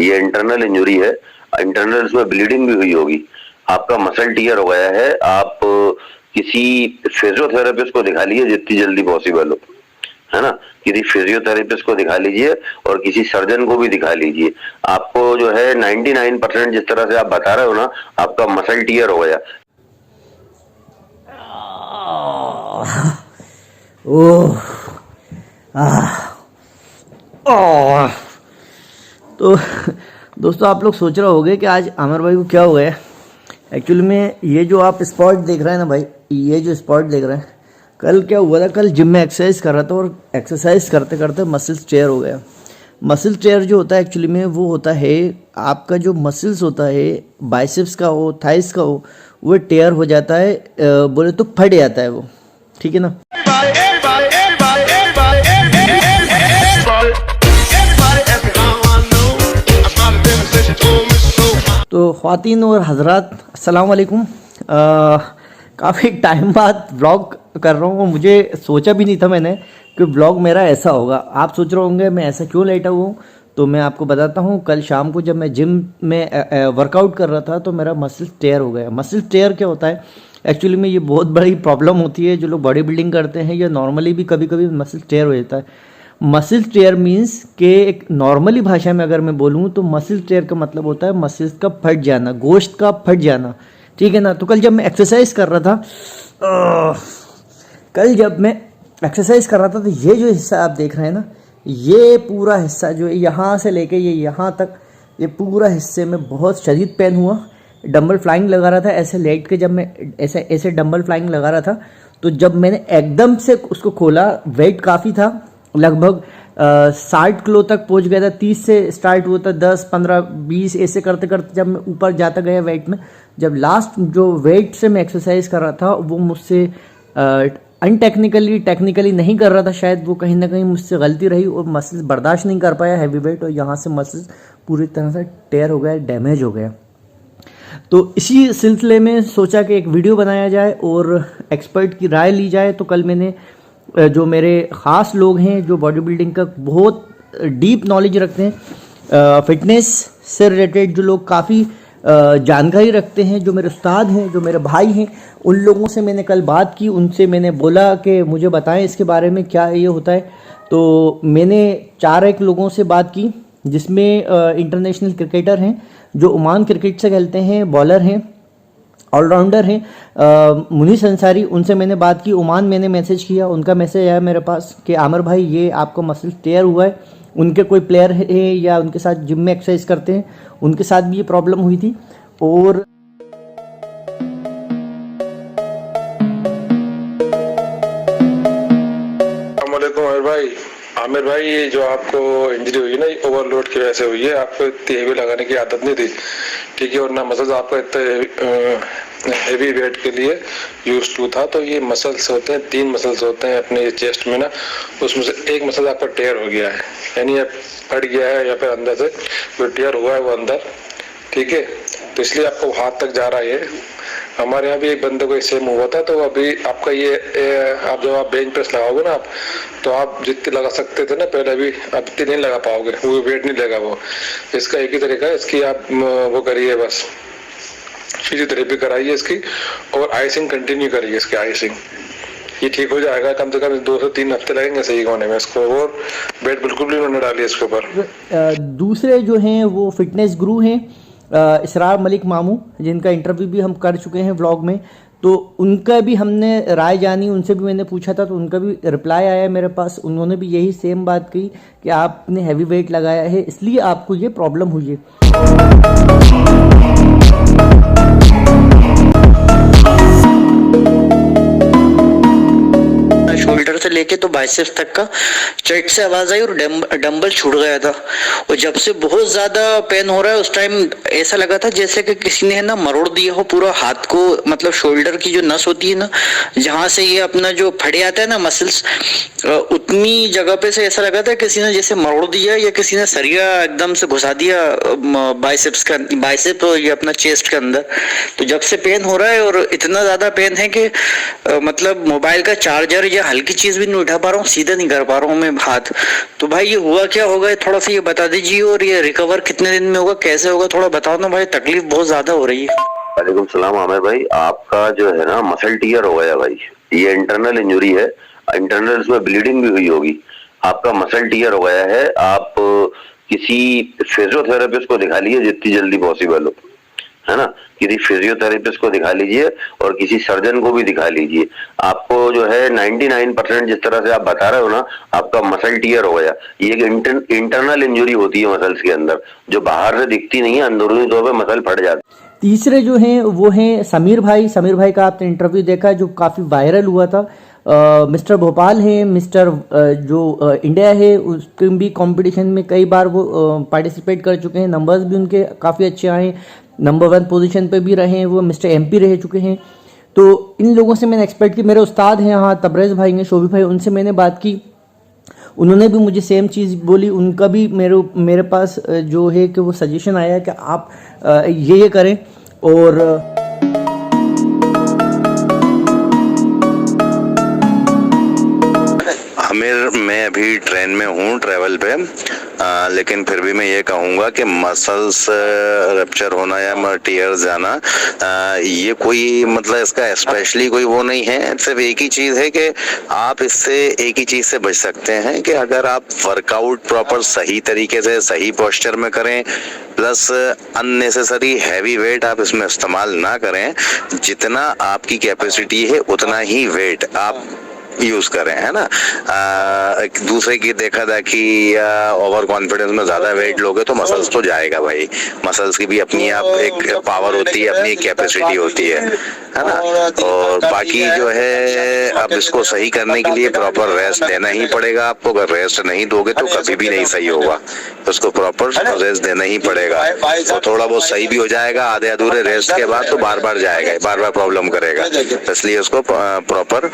ये internal injury है, internal इसमें ब्लीडिंग भी हुई होगी, आपका मसल टियर हो गया है। आप किसी फिजियोथेरेपिस्ट को दिखा लीजिए जितनी जल्दी पॉसिबल हो, है ना। किसी फिजियोथेरेपिस्ट को दिखा लीजिए और किसी सर्जन को भी दिखा लीजिए। आपको जो है 99% जिस तरह से आप बता रहे हो ना, आपका मसल टियर हो गया। ओह तो दोस्तों, आप लोग सोच रहे होंगे कि आज आमिर भाई को क्या हो गया। एक्चुअली में ये जो आप स्पॉट देख रहे हैं ना भाई, ये जो स्पॉट देख रहे हैं, कल क्या हुआ था, कल जिम में एक्सरसाइज कर रहा था और एक्सरसाइज करते करते मसल्स टेयर हो गया। मसल टेयर जो होता है एक्चुअली में वो होता है आपका जो मसल्स होता है, बाइसेप्स का हो, थाइस का हो, वो टेयर हो जाता है, बोले तो फट जाता है वो, ठीक है ना। तो ख्वातीन और हजरात, अस्सलाम वालेकुम। काफ़ी टाइम बाद व्लॉग कर रहा हूँ और मुझे सोचा भी नहीं था मैंने कि व्लॉग मेरा ऐसा होगा। आप सोच रहे होंगे मैं ऐसा क्यों लेटा हुआ हूँ, तो मैं आपको बताता हूँ। कल शाम को जब मैं जिम में वर्कआउट कर रहा था तो मेरा मसल टेयर हो गया। मसल टेयर क्या होता है एक्चुअली में, ये बहुत बड़ी प्रॉब्लम होती है जो लोग बॉडी बिल्डिंग करते हैं, या नॉर्मली भी कभी कभी मसल टेयर हो जाता है। मसल टेयर मीन्स के एक नॉर्मली भाषा में अगर मैं बोलूँ तो मसल टेयर का मतलब होता है मसल्स का फट जाना, गोश्त का फट जाना, ठीक है ना। तो कल जब मैं एक्सरसाइज कर रहा था तो ये जो हिस्सा आप देख रहे हैं ना, ये पूरा हिस्सा जो है यहाँ से लेके ये यहाँ तक, ये पूरा हिस्से में बहुत शदीद पेन हुआ। डंबल फ्लाइंग लगा रहा था, ऐसे लेट के जब मैं ऐसे डंबल फ्लाइंग लगा रहा था, तो जब मैंने एकदम से उसको खोला, वेट काफ़ी था, लगभग 60 किलो तक पहुंच गया था। 30 से स्टार्ट हुआ था, 10, 15, 20 ऐसे करते करते जब मैं ऊपर जाता गया वेट में, जब लास्ट जो वेट से मैं एक्सरसाइज कर रहा था वो मुझसे टेक्निकली नहीं कर रहा था, शायद वो कहीं ना कहीं मुझसे गलती रही और मसल्स बर्दाश्त नहीं कर पाया हैवी वेट, और यहाँ से मसल्स पूरी तरह से टेयर हो गया, डैमेज हो गया। तो इसी सिलसिले में सोचा कि एक वीडियो बनाया जाए और एक्सपर्ट की राय ली जाए। तो कल मैंने जो मेरे ख़ास लोग हैं जो बॉडी बिल्डिंग का बहुत डीप नॉलेज रखते हैं, फिटनेस से रिलेटेड जो लोग काफ़ी जानकारी रखते हैं, जो मेरे उस्ताद हैं, जो मेरे भाई हैं, उन लोगों से मैंने कल बात की। उनसे मैंने बोला कि मुझे बताएं इसके बारे में क्या ये होता है। तो मैंने 4 लोगों से बात की, जिसमें इंटरनेशनल क्रिकेटर हैं जो ओमान क्रिकेट से खेलते हैं, बॉलर हैं, ऑलराउंडर हैं, मुनीस अंसारी, उनसे मैंने बात की। ओमान मैंने मैसेज किया, उनका मैसेज आया मेरे पास कि आमिर भाई ये आपका मसल टेयर हुआ है। उनके कोई प्लेयर है या उनके साथ जिम में एक्सरसाइज करते हैं, उनके साथ भी ये प्रॉब्लम हुई थी। और आमिर भाई, ये जो आपको इंजरी हुई ना, ओवरलोड की वजह से हुई है। आपको इतनी हेवी लगाने की आदत नहीं थी, ठीक है, और ना मसल्स आपका इतने हेवी वेट के लिए यूज टू था। तो ये मसल्स होते हैं, 3 मसल्स होते हैं अपने चेस्ट में ना, उसमें से एक मसल आपका टेयर हो गया है, यानी फट गया है, या फिर अंदर से जो टेयर हुआ है वो अंदर, ठीक है। तो इसलिए आपको हाथ तक जा रहा है। हमारे यहाँ भी एक बंदे को सेम हुआ था। तो अभी आपका ये आप जब आप बेंच प्रेस लगाओगे ना, आप तो आप जितने लगा सकते थे ना पहले, अभी अब इतने नहीं लगा पाओगे, वो वेट नहीं लगा वो। इसका एक ही तरीका है, इसकी आप वो करिए, बस फिजियोथेरेपी कराइए इसकी, और आइसिंग कंटिन्यू करिए इसकी आइसिंग, ये ठीक हो जाएगा। कम से कम 2 से 3 हफ्ते लगेंगे सही होने में इसको, और वेट बिल्कुल भी उन्होंने डाली इसके ऊपर। दूसरे जो हैं वो फिटनेस गुरु हैं, इसरार मलिक मामू, जिनका इंटरव्यू भी हम कर चुके हैं व्लॉग में। तो उनका भी हमने राय जानी, उनसे भी मैंने पूछा था, तो उनका भी रिप्लाई आया मेरे पास। उन्होंने भी यही सेम बात कही कि आपने हैवी वेट लगाया है, इसलिए आपको ये प्रॉब्लम हुई है। शोल्डर से लेके तो बाइसेप्स तक का चट से आवाज आई और डंबल छूट गया था। और जब से बहुत ज्यादा पेन हो रहा है, उस टाइम ऐसा लगा था जैसे कि किसी ने ना मरोड़ दिया हो पूरा हाथ को, मतलब शोल्डर की जो नस होती है ना, जहां से ये अपना जो फटे आता है ना मसल्स, उतनी जगह पे से ऐसा लगा था किसी ने जैसे मरोड़ दिया, या किसी ने सरिया एकदम से घुसा दिया बाइसेप और ये अपना चेस्ट के अंदर। तो जब से पेन हो रहा है, और इतना ज्यादा पेन है कि मतलब मोबाइल का चार्जर या हल्की चीज भी भी नहीं उठा पा रहा हूँ, सीधा नहीं कर पा रहा हूँ मैं हाथ। तो भाई ये हुआ क्या होगा, थोड़ा सा ये बता दीजिए, और ये रिकवर कितने दिन में होगा, कैसे होगा, थोड़ा बताओ ना भाई, तकलीफ बहुत ज्यादा हो रही है। वालेकुम सलाम आमिर भाई, आपका जो है ना मसल टीयर हो गया भाई। ये इंटरनल इंजरी है, इंटरनल इसमें ब्लीडिंग भी हुई होगी। आपका मसल टीयर हो गया है। आप किसी फिजियोथेरेपिस्ट को दिखा लीजिए जितनी जल्दी पॉसिबल हो, है ना। किसी फिजियोथेरेपिस्ट को दिखा लीजिए और किसी सर्जन को भी दिखा लीजिए। आपको जो है 99% जिस तरह से आप बता रहे हो ना, आपका मसल टीयर हो गया। ये एक इंटरनल इंजरी होती है मसल्स के अंदर, जो बाहर से दिखती नहीं है, अंदरूनी तौर पे मसल फट जाती है। तीसरे जो हैं वो हैं समीर भाई का आपने इंटरव्यू देखा जो काफ़ी वायरल हुआ था। मिस्टर भोपाल हैं, मिस्टर जो इंडिया है उसके भी कंपटीशन में कई बार वो पार्टिसिपेट कर चुके हैं। नंबर्स भी उनके काफ़ी अच्छे आए, नंबर 1 पोजीशन पे भी रहे हैं वो, मिस्टर MP रह चुके हैं। तो इन लोगों से मैंने एक्सपेक्ट की, मेरे उस्ताद हैं यहाँ तबरेज़ भाई हैं, शोभी भाई, उनसे मैंने बात की, उन्होंने भी मुझे सेम चीज़ बोली। उनका भी मेरे पास जो है कि वो सजेशन आया कि आप ये करें। और आमिर, मैं अभी ट्रेन में हूँ, ट्रैवल पे, लेकिन फिर भी मैं ये कहूँगा कि मसल्स रप्चर होना या टीयर जाना, ये कोई मतलब इसका स्पेशली कोई वो नहीं है। सिर्फ एक ही चीज़ है कि आप इससे एक ही चीज़ से बच सकते हैं कि अगर आप वर्कआउट प्रॉपर सही तरीके से सही पोस्चर में करें, प्लस अननेसेसरी हैवी वेट आप इसमें इस्तेमाल ना करें। जितना आपकी कैपेसिटी है उतना ही वेट आप यूज करें, है ना। दूसरे की देखा था कि ओवर कॉन्फिडेंस में ज्यादा वेट लोगे तो मसल्स तो जाएगा भाई। मसल्स की भी अपनी आप एक पावर होती है, अपनी कैपेसिटी होती है ना। और बाकी जो है अब इसको सही करने के लिए प्रॉपर रेस्ट देना ही पड़ेगा आपको। अगर रेस्ट नहीं दोगे तो कभी भी नहीं सही होगा, उसको प्रॉपर रेस्ट देना ही पड़ेगा। तो थोड़ा बहुत सही भी हो जाएगा, आधे अधूरे रेस्ट के बाद तो बार बार जाएगा, बार बार प्रॉब्लम करेगा। इसलिए उसको प्रॉपर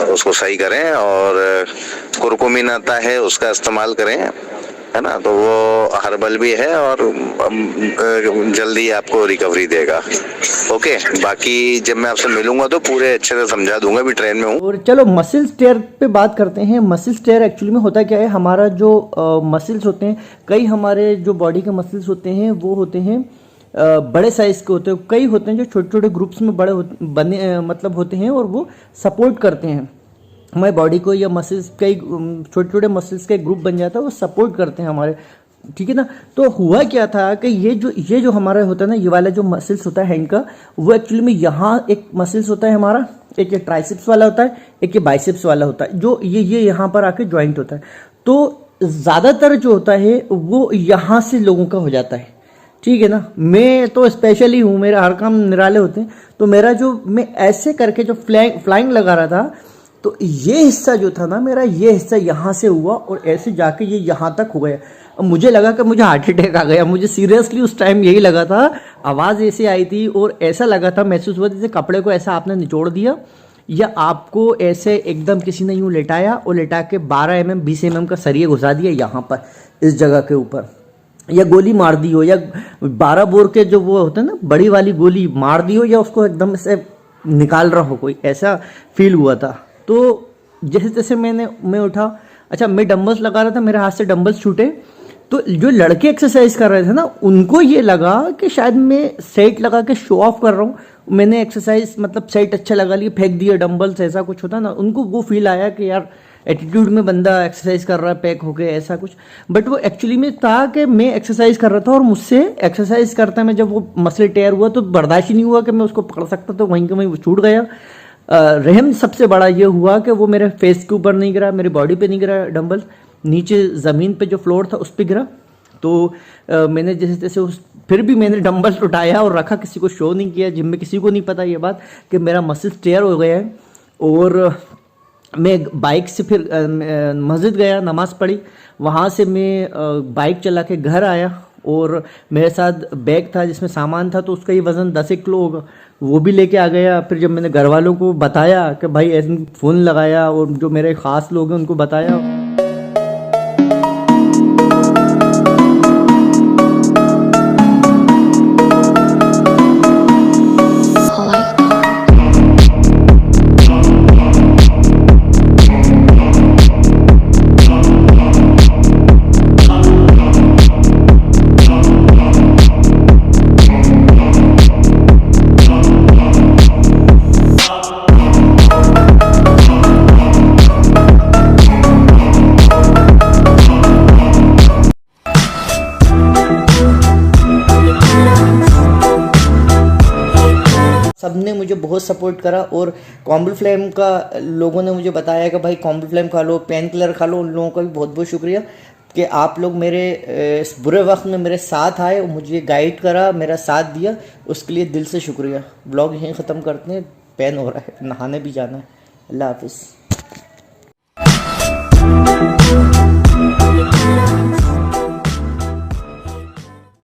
उसको सही करें। और कुरकुमिन आता है उसका इस्तेमाल करें, है ना। तो वो हर्बल भी है और जल्दी आपको रिकवरी देगा। ओके, बाकी जब मैं आपसे मिलूंगा तो पूरे अच्छे से समझा दूंगा, भी ट्रेन में हूँ। और चलो मसल्स टेयर पे बात करते हैं। मसल्स टेयर एक्चुअली में होता क्या है, हमारा जो मसल्स होते हैं, कई हमारे जो बॉडी के मसल्स होते हैं वो होते हैं बड़े साइज के होते हैं, कई होते हैं जो छोटे छोटे ग्रुप्स में बने मतलब होते हैं और वो सपोर्ट करते हैं हमारे बॉडी को, या मसल्स कई छोटे छोटे मसल्स का ग्रुप बन जाता है, वो सपोर्ट करते हैं हमारे, ठीक है ना। तो हुआ क्या था कि ये जो हमारा होता है ना, ये वाला जो मसल्स होता है हैंड का, वो एक्चुअली में यहाँ एक मसल्स होता है हमारा, एक ये ट्राइसेप्स वाला होता है, एक ये बाइसेप्स वाला होता है, जो ये यहाँ पर आके ज्वाइंट होता है। तो ज़्यादातर जो होता है वो यहाँ से लोगों का हो जाता है, ठीक है ना। मैं तो स्पेशली हूँ, मेरे हर काम निराले होते हैं। तो मेरा जो मैं ऐसे करके जो फ्लाइंग लगा रहा था, तो ये हिस्सा जो था ना मेरा, ये हिस्सा यहाँ से हुआ और ऐसे जाके ये यहाँ तक हो गया। अब मुझे लगा कि मुझे हार्ट अटैक आ गया। मुझे सीरियसली उस टाइम यही लगा था, आवाज़ ऐसे आई थी और ऐसा लगा था, महसूस हुआ जैसे कपड़े को ऐसा आपने निचोड़ दिया, या आपको ऐसे एकदम किसी ने यूँ लेटाया और लेटा के 12 mm 20 mm का सरिया घुसा दिया यहाँ पर, इस जगह के ऊपर, या गोली मार दी हो, या 12 बोर के जो वो होते हैं ना बड़ी वाली गोली मार दी हो, या उसको एकदम से निकाल रहा हो कोई, ऐसा फील हुआ था। तो जैसे तैसे मैं उठा। अच्छा, मैं डंबल्स लगा रहा था, मेरे हाथ से डंबल्स छूटे। तो जो लड़के एक्सरसाइज कर रहे थे ना, उनको ये लगा कि शायद मैं सेट लगा के शो ऑफ कर रहा हूँ। मैंने एक्सरसाइज मतलब सेट अच्छा लगा लिया, फेंक दिया डंबल्स, ऐसा कुछ होता ना, उनको वो फील आया कि यार एटीट्यूड में बंदा एक्सरसाइज कर रहा है, पैक हो गया, ऐसा कुछ। बट वो एक्चुअली में था कि मैं एक्सरसाइज कर रहा था और मुझसे एक्सरसाइज करता मैं जब वो मसल टेयर हुआ तो बर्दाश्त ही नहीं हुआ कि मैं उसको पकड़ सकता, तो वहीं के वहीं वो छूट गया। रहम सबसे बड़ा ये हुआ कि वो मेरे फेस के ऊपर नहीं गिरा, मेरी बॉडी पे नहीं गिरा डंबल, नीचे ज़मीन पे जो फ्लोर था उस पर गिरा। तो मैंने जैसे तैसे फिर भी मैंने डंबल्स उठाया और रखा, किसी को शो नहीं किया, जिम में किसी को नहीं पता ये बात कि मेरा मसल टेयर हो गया है। और मैं बाइक से फिर मस्जिद गया, नमाज़ पढ़ी, वहाँ से मैं बाइक चला के घर आया और मेरे साथ बैग था जिसमें सामान था, तो उसका ये वज़न 10 किलो होगा, वो भी लेके आ गया। फिर जब मैंने घर वालों को बताया कि भाई ऐसे फ़ोन लगाया और जो मेरे ख़ास लोग हैं उनको बताया। सबने मुझे बहुत सपोर्ट करा। और कॉम्बल फ्लेम का लोगों ने मुझे बताया कि भाई कॉम्बल फ्लेम खा लो, पेन किलर खा लो। उन लोगों का भी बहुत बहुत शुक्रिया कि आप लोग मेरे इस बुरे वक्त में मेरे साथ आए और मुझे गाइड करा, मेरा साथ दिया, उसके लिए दिल से शुक्रिया। ब्लॉग यहीं ख़त्म करते हैं, पेन हो रहा है, नहाने भी जाना है। अल्लाह हाफिज़।